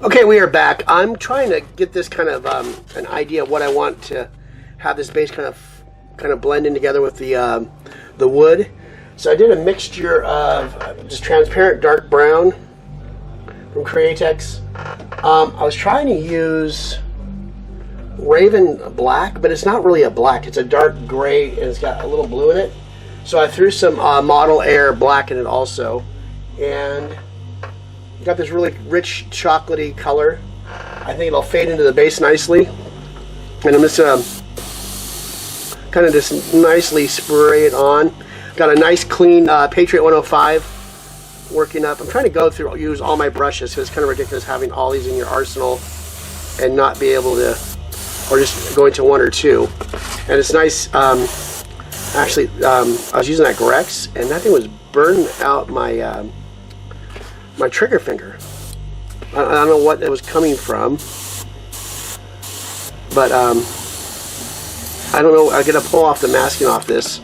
Okay, we are back. I'm trying to get this kind of an idea of what I want to have this base kind of blend in together with the wood. So I did a mixture of just transparent dark brown from Createx. I was trying to use Raven black, but it's not really a black. It's a dark gray and it's got a little blue in it. So I threw some Model Air black in it also, and got this really rich chocolatey color. I think it'll fade into the base nicely. And I'm just kind of just nicely spray it on. Got a nice clean Patriot 105 working up. I'm trying to go through, use all my brushes because it's kind of ridiculous having all these in your arsenal and not be able to, or just going to one or two. And it's nice. Actually, I was using that Grex, and that thing was burning out my my trigger finger. I don't know what it was coming from, but I don't know. I gotta pull off the masking off this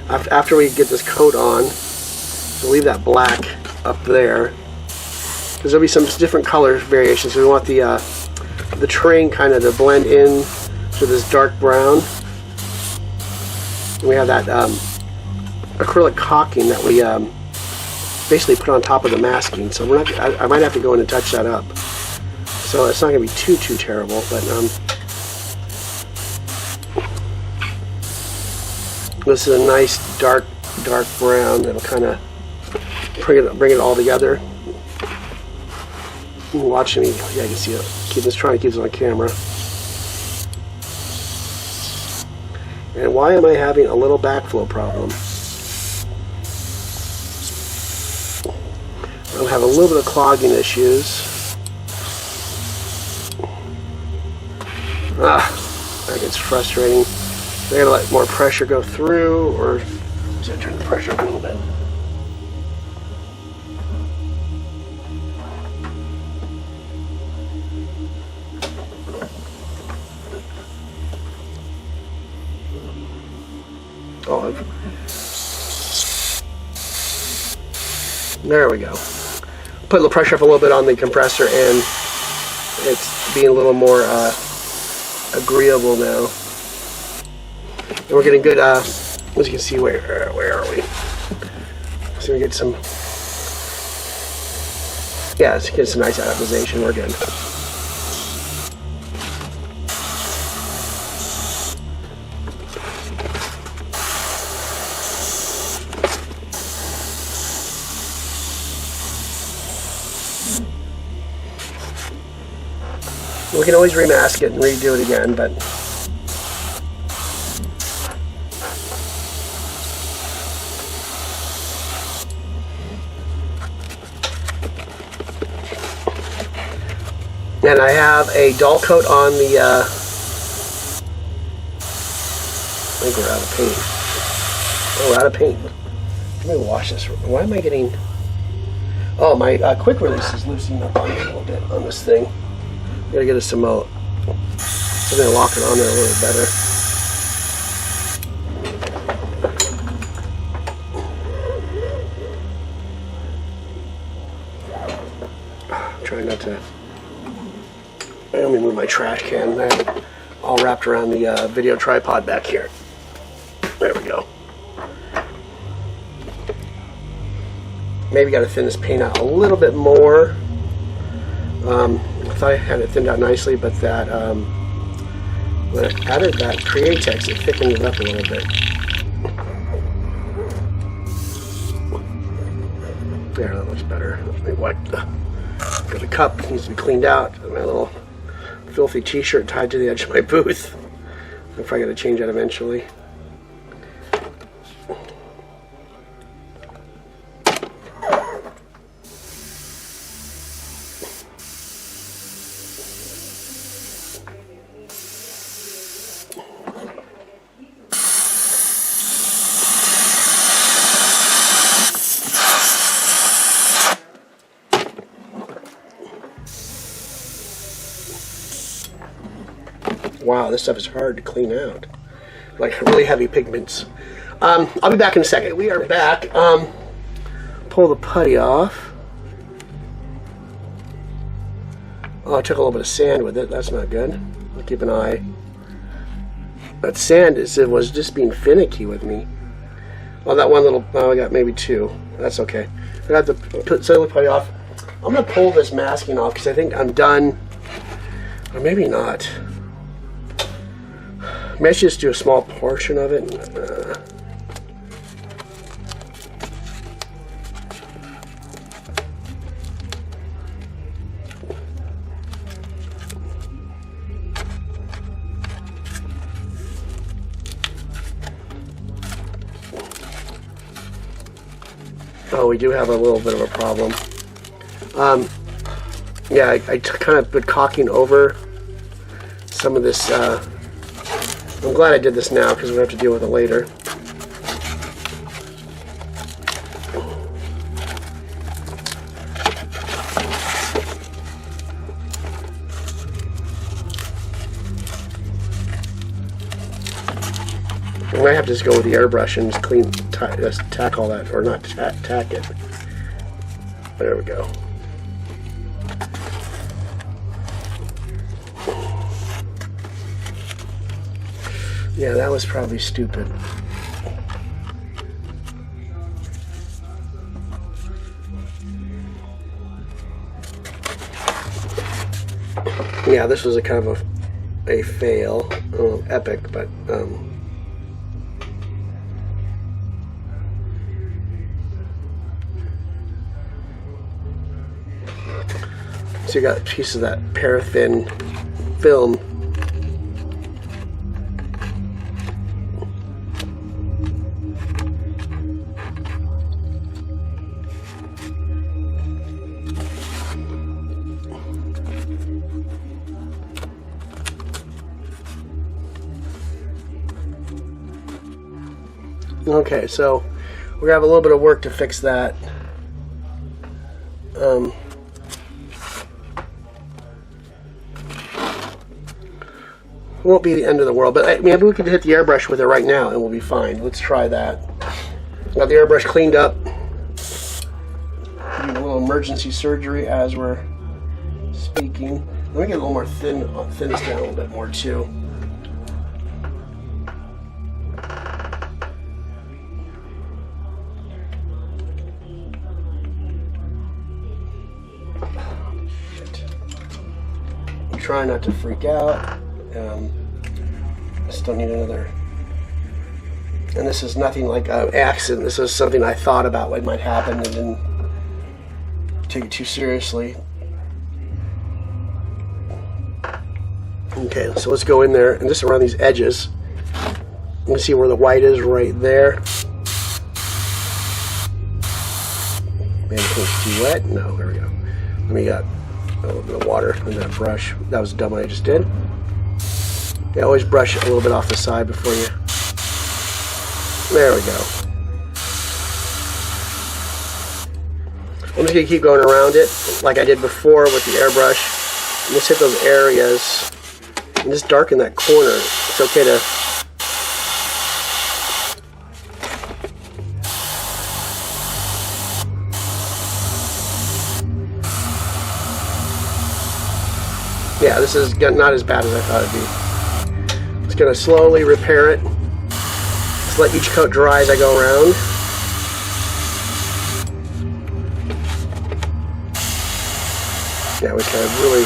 after we get this coat on. So leave that black up there because there'll be some different color variations. So we want the terrain kind of to blend in to this dark brown. And we have that acrylic caulking that we basically put on top of the masking, so we're not. I might have to go in and touch that up. So it's not going to be too terrible, but this is a nice dark brown that'll kind of bring it all together. Watching me, yeah, you can see it. Trying to keep this on camera. And why am I having a little backflow problem? I'll have a little bit of clogging issues. That gets frustrating. I gotta let more pressure go through, or just turn the pressure up a little bit. There we go. Put the pressure up a little bit on the compressor, and it's being a little more agreeable now. And we're getting good, as you can see, where are we? So we get some, yeah, let's get some nice atomization. We're good. We can always remask it and redo it again, but and I have a dull coat on the I think we're out of paint. Oh, we're out of paint. Let me wash this. Why am I getting, oh, my quick release is loosening up on me a little bit on this thing. Gotta get us some I'm gonna lock it on there a little better. Trying not to. Let me move my trash can. That all wrapped around the video tripod back here. There we go. Maybe got to thin this paint out a little bit more. I thought I had it thinned out nicely, but that when I added that Createx, it thickened it up a little bit. There, that looks better. Let me wipe the cup. Needs to be cleaned out. My little filthy t-shirt tied to the edge of my booth. I'm probably going to change that eventually. Wow, this stuff is hard to clean out. Like really heavy pigments. I'll be back in a second. We are back. Pull the putty off. Oh, I took a little bit of sand with it. That's not good. I'll keep an eye. That sand was just being finicky with me. Oh, that one little... Oh, I got maybe two. That's okay. I got the silver putty off. I'm going to pull this masking off because I think I'm done. Or maybe not. Maybe I should just do a small portion of it. Oh, we do have a little bit of a problem. Yeah, I kind of been caulking over some of this. I'm glad I did this now because we have to deal with it later. I might have to just go with the airbrush and just tack all that, or not tack it. There we go. Yeah, that was probably stupid. Yeah, this was a kind of a fail. Epic, but so you got a piece of that paraffin film. Okay, so we're gonna have a little bit of work to fix that. It won't be the end of the world, but maybe we could hit the airbrush with it right now and we'll be fine. Let's try that. Got the airbrush cleaned up. Do a little emergency surgery as we're speaking. Let me get a little more thin this down a little bit more too. Try not to freak out. I still need another. And this is nothing like an accident. This is something I thought about what might happen and didn't take it too seriously. Okay, so let's go in there and just around these edges. You can see where the white is right there. Maybe it's too wet. No, there we go. Let me a little bit of water in that brush. That was dumb what I just did. Yeah, always brush a little bit off the side before you... There we go. I'm just going to keep going around it like I did before with the airbrush. And just hit those areas and just darken that corner. It's okay to... Yeah, this is not as bad as I thought it'd be. Just gonna slowly repair it. Just let each coat dry as I go around. Yeah, we kind of really,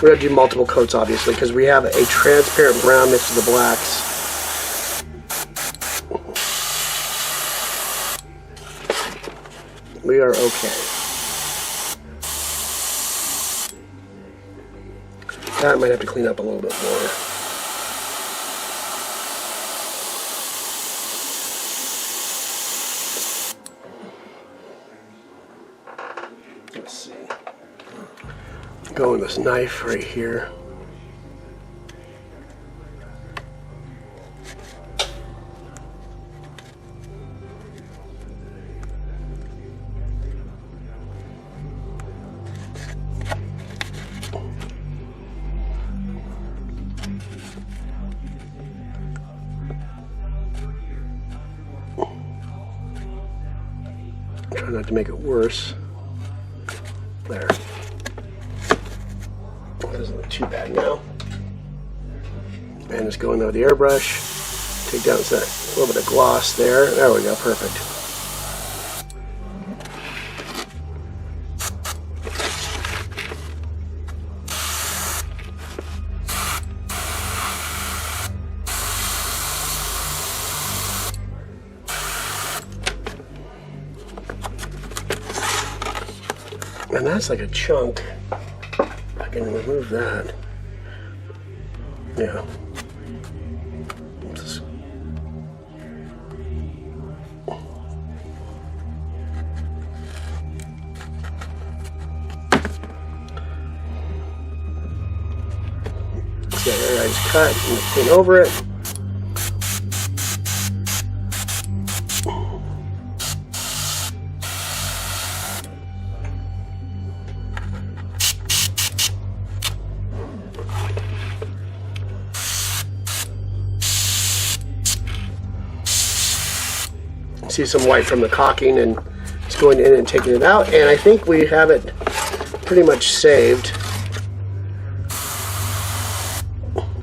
we're gonna do multiple coats obviously because we have a transparent brown next to the blacks. We are okay. That might have to clean up a little bit more. Let's see. Go with this knife right here. Try not to make it worse. There. That doesn't look too bad now. And just go in there with the airbrush. Take down that little bit of gloss there. There we go, perfect. And that's like a chunk. I can remove that. Yeah. See how there I just cut and paint over it. See some white from the caulking and it's going in and taking it out, and I think we have it pretty much saved,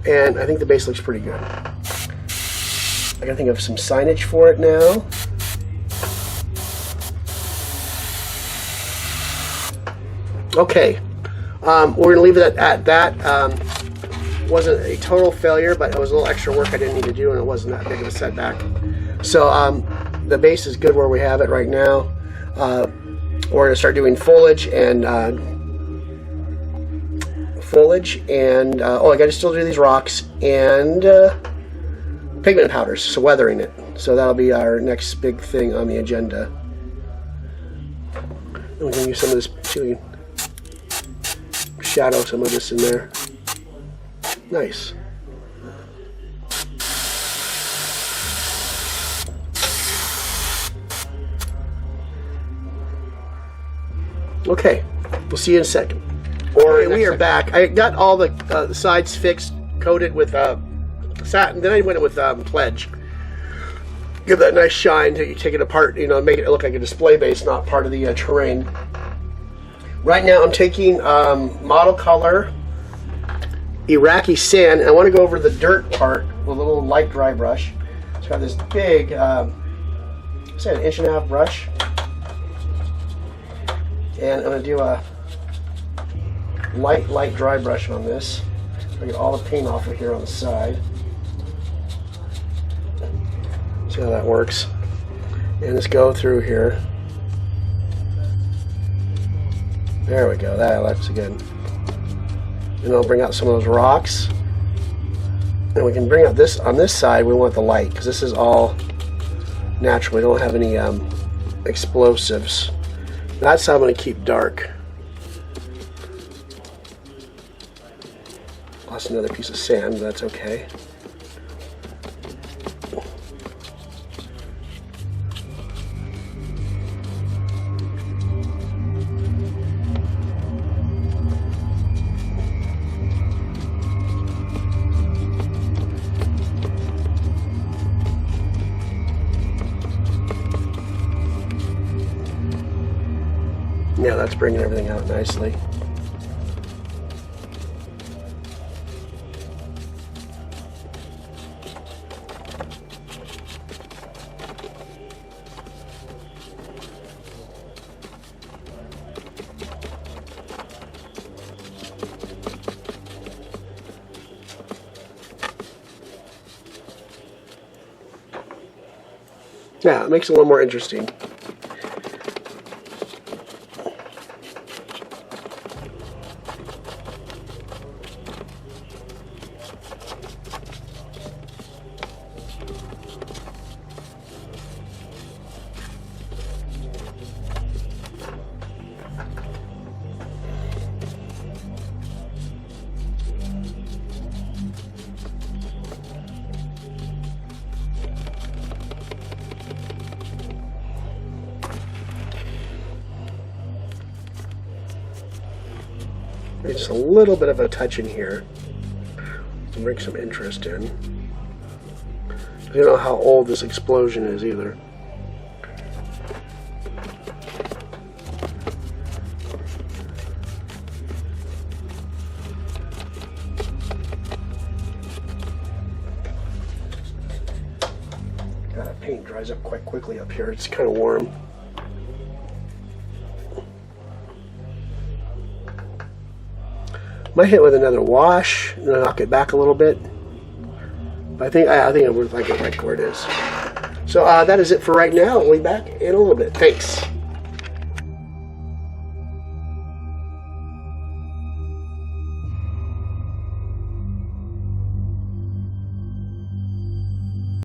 and I think the base looks pretty good. I gotta think of some signage for it now. Okay, we're gonna leave it at that. Wasn't a total failure, but it was a little extra work I didn't need to do, and it wasn't that big of a setback. So the base is good where we have it right now. We're going to start doing foliage and oh, I got to still do these rocks and pigment powders, so weathering it. So that'll be our next big thing on the agenda. And we can use some of this to shadow some of this in there. Nice. Okay, we'll see you in a second. Okay, we are back. I got all the sides fixed, coated with satin. Then I went with pledge. Give that a nice shine. You take it apart, you know, make it look like a display base, not part of the terrain. Right now, I'm taking model color Iraqi sand, and I want to go over the dirt part with a little light dry brush. So I have this big, say an 1.5-inch brush. And I'm going to do a light dry brush on this. I get all the paint off of here on the side. See how that works. And just go through here. There we go. That looks good. And I'll bring out some of those rocks. And we can bring out this on this side. We want the light because this is all natural. We don't have any explosives. That's how I'm going to keep dark. Lost another piece of sand, but that's okay. Yeah, that's bringing everything out nicely. Yeah, it makes it a little more interesting. Just a little bit of a touch in here to bring some interest in. I don't know how old this explosion is either. paint dries up quite quickly up here. It's kind of warm. Might hit with another wash and then knock it back a little bit. But I think it looks like it right where it is. So that is it for right now. We'll be back in a little bit. Thanks.